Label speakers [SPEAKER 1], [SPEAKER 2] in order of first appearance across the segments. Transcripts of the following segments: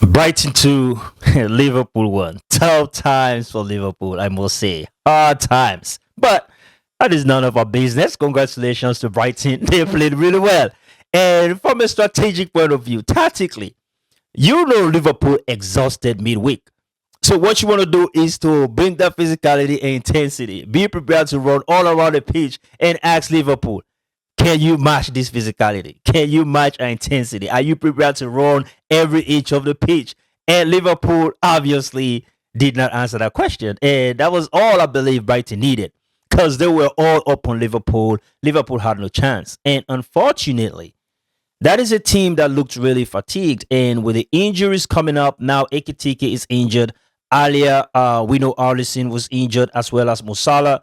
[SPEAKER 1] Brighton 2, Liverpool 1. Tough times for Liverpool, I must say. Hard times. But that is none of our business. Congratulations to Brighton. They played really well. And from a strategic point of view, tactically, you know Liverpool exhausted midweek. So what you want to do is to bring that physicality and intensity. Be prepared to run all around the pitch and ask Liverpool, can you match this physicality? Can you match our intensity? Are you prepared to run every inch of the pitch? And Liverpool obviously did not answer that question. And that was all I believe Brighton needed because they were all up on Liverpool. Liverpool had no chance. And unfortunately, that is a team that looked really fatigued. And with the injuries coming up, now Ekitike is injured. Earlier, we know Alisson was injured as well as Musala.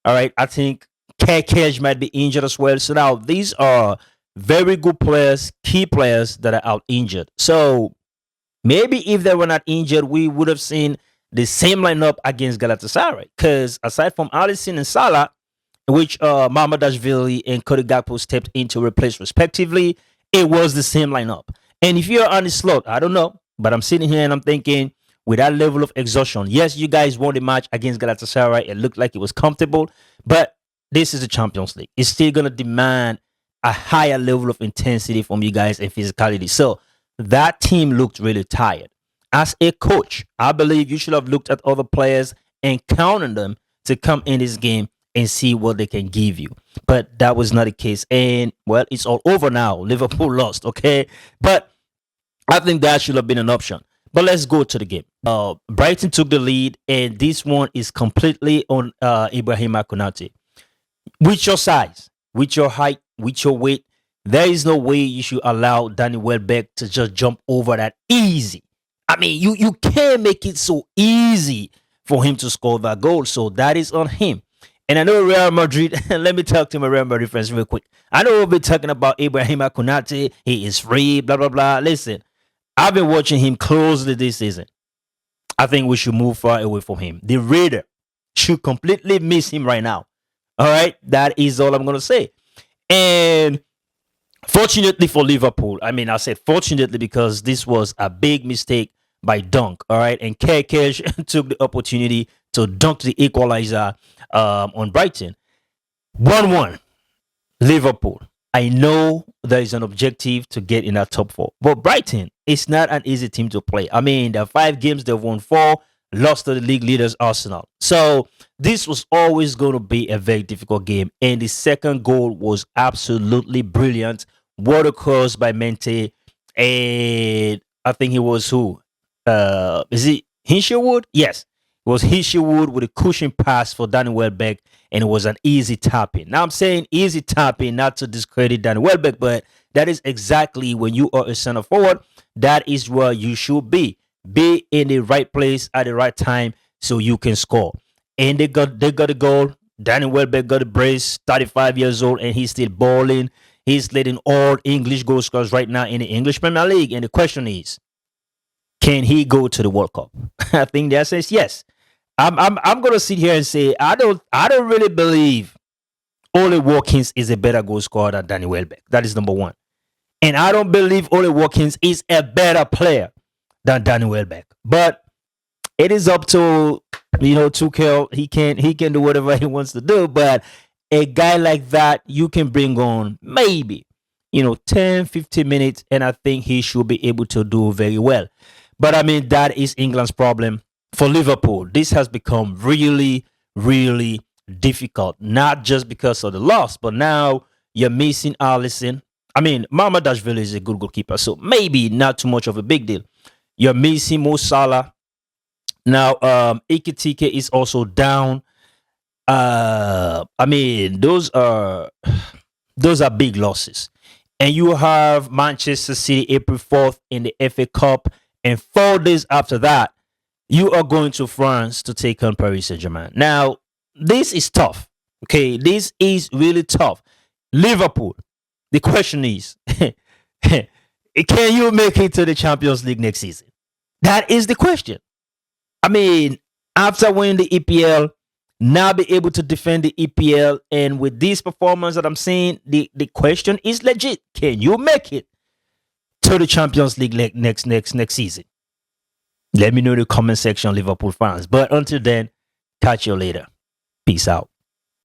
[SPEAKER 1] All right, I think Kerkez might be injured as well. So now these are very good players, key players that are out injured. So maybe if they were not injured, we would have seen the same lineup against Galatasaray. Because aside from Alisson and Salah, which Mamadashvili and Cody Gakpo stepped in to replace respectively, it was the same lineup. And if you're Arne Slot, I don't know, but I'm sitting here and I'm thinking, with that level of exhaustion, yes, you guys won the match against Galatasaray. It looked like it was comfortable, but this is the Champions League. It's still going to demand a higher level of intensity from you guys and physicality. So that team looked really tired. As a coach, I believe you should have looked at other players and counted them to come in this game and see what they can give you. But that was not the case. And, well, it's all over now. Liverpool lost, okay? But I think that should have been an option. But let's go to the game. Brighton took the lead, and this one is completely on Ibrahima Konate. With your size, with your height, with your weight, there is no way you should allow Danny Welbeck to just jump over that easy. I mean, you can't make it so easy for him to score that goal. So that is on him. And I know Real Madrid, let me talk to my Real Madrid friends real quick. I know we've been talking about Ibrahima Konate. He is free, blah, blah, blah. Listen, I've been watching him closely this season. I think we should move far away from him. The Raider should completely miss him right now. All right, that is all I'm going to say. And fortunately for Liverpool, I mean, I said fortunately because this was a big mistake by Dunk. All right, and Kerkez took the opportunity to dunk the equalizer on Brighton. 1-1, Liverpool. I know there is an objective to get in that top four, but Brighton is not an easy team to play. I mean, the 5 games they've won 4, lost to the league leaders Arsenal. So this was always going to be a very difficult game. And the second goal was absolutely brilliant. Water cross by Mente, and I think he was who? Is it Hinshelwood? Yes. It was Hinshelwood with a cushion pass for Danny Welbeck, and it was an easy tapping. Now I'm saying easy tapping, not to discredit Danny Welbeck, but that is exactly when you are a center forward. That is where you should be. Be in the right place at the right time so you can score. And they got a goal. Danny Welbeck got a brace, 35 years old, and he's still balling. He's leading all English goal scorers right now in the English Premier League. And the question is, can he go to the World Cup? I think the answer is yes. I'm gonna sit here and say I don't really believe Ole Watkins is a better goal scorer than Danny Welbeck. That is number one. And I don't believe Ole Watkins is a better player than Danny Welbeck. But it is up to Tuchel. He can do whatever he wants to do. But a guy like that, you can bring on maybe 10, 15 minutes, and I think he should be able to do very well. But I mean, that is England's problem. For Liverpool, this has become really, really difficult. Not just because of the loss, but now you're missing Alisson. I mean, Mamadashvili is a good goalkeeper, so maybe not too much of a big deal. You're missing Mo Salah. Now, Ekitike is also down. I mean, those are big losses. And you have Manchester City April 4th in the FA Cup, and 4 days after that, you are going to France to take on Paris Saint-Germain. Now, this is tough. Okay, this is really tough. Liverpool, the question is, can you make it to the Champions League next season? That is the question. I mean, after winning the EPL, now be able to defend the EPL, and with this performance that I'm seeing, the question is legit. Can you make it to the Champions League next season? Let me know in the comment section, Liverpool fans. But until then, catch you later. Peace out.